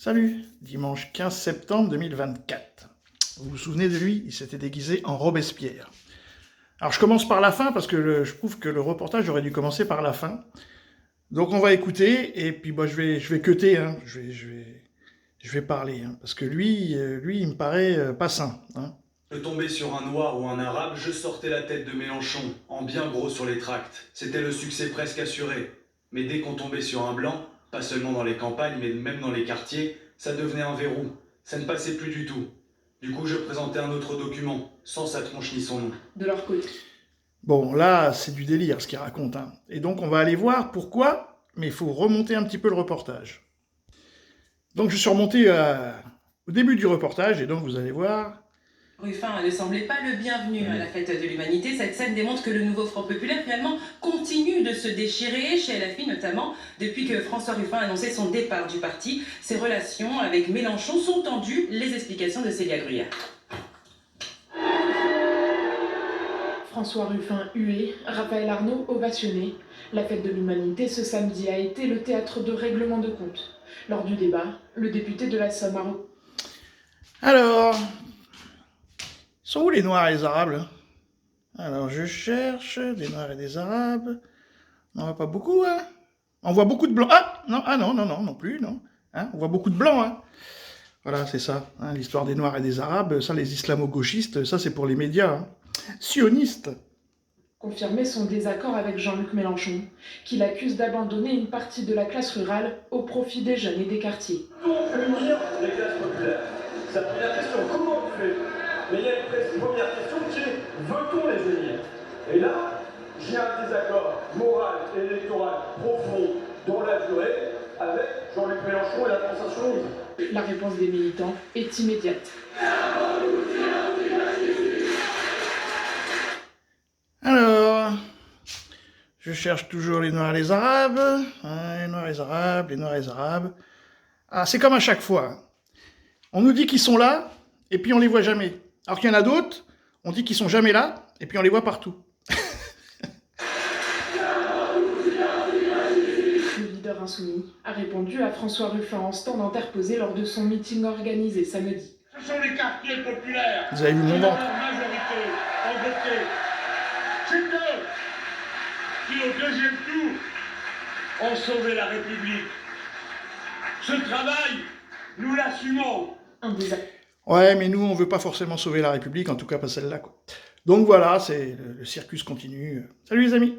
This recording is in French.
Salut, dimanche 15 septembre 2024. Vous vous souvenez de lui? Il s'était déguisé en Robespierre. Alors je commence par la fin parce que je trouve que le reportage aurait dû commencer par la fin. Donc on va écouter et puis je vais cutter, hein. Je vais parler, hein, parce que lui, il me paraît pas sain, hein. Je tombais sur un noir ou un arabe, je sortais la tête de Mélenchon, en bien gros sur les tracts. C'était le succès presque assuré. Mais dès qu'on tombait sur un blanc, pas seulement dans les campagnes, mais même dans les quartiers, ça devenait un verrou. Ça ne passait plus du tout. Du coup, je présentais un autre document, sans sa tronche ni son nom. De leur côté. Bon, là, c'est du délire ce qu'il raconte, hein. Et donc on va aller voir pourquoi, mais il faut remonter un petit peu le reportage. Donc je suis remonté au début du reportage et donc vous allez voir. Ruffin ne semblait pas le bienvenu à la fête de l'Humanité. Cette scène démontre que le nouveau Front Populaire finalement continue de se déchirer, chez LFI notamment, depuis que François Ruffin a annoncé son départ du parti. Ses relations avec Mélenchon sont tendues. Les explications de Célia Gruyère. François Ruffin hué, Raphaël Arnaud ovationné. La fête de l'Humanité ce samedi a été le théâtre de règlement de compte. Lors du débat, le député de la Somme a... Alors, ils sont où les Noirs et les Arabes là? Alors je cherche des Noirs et des Arabes. On n'en voit pas beaucoup, hein? On voit beaucoup de blancs. Non plus, non. Hein, on voit beaucoup de blancs, hein? Voilà, c'est ça, hein, l'histoire des Noirs et des Arabes. Ça, les islamo-gauchistes, ça c'est pour les médias, hein. Sionistes. confirmé son désaccord avec Jean-Luc Mélenchon, qu'il accuse d'abandonner une partie de la classe rurale au profit des jeunes et des quartiers. Unir les classes populaires. C'est la première question. Comment on fait? Mais il y a une première question qui est veut-on les unir? Et là, j'ai un désaccord moral et électoral profond dans la durée avec Jean-Luc Mélenchon et la France Insoumise. La réponse des militants est immédiate. Alors, je cherche toujours les Noirs et les Arabes. Hein, les Noirs et les Arabes, les Noirs et les Arabes. Ah, c'est comme à chaque fois. On nous dit qu'ils sont là, et puis on les voit jamais. Alors qu'il y en a d'autres, on dit qu'ils sont jamais là, et puis on les voit partout. Le leader insoumis a répondu à François Ruffin en stand interposé lors de son meeting organisé samedi. Ce sont les quartiers populaires. Vous avez vu mon ventre? La majorité ont voté. C'est eux qui, au deuxième tour, ont sauvé la République. Ce travail, nous l'assumons. Un désaccord. Ouais, mais nous, on veut pas forcément sauver la République, en tout cas pas celle-là, quoi. Donc voilà, le circus continue. Salut les amis!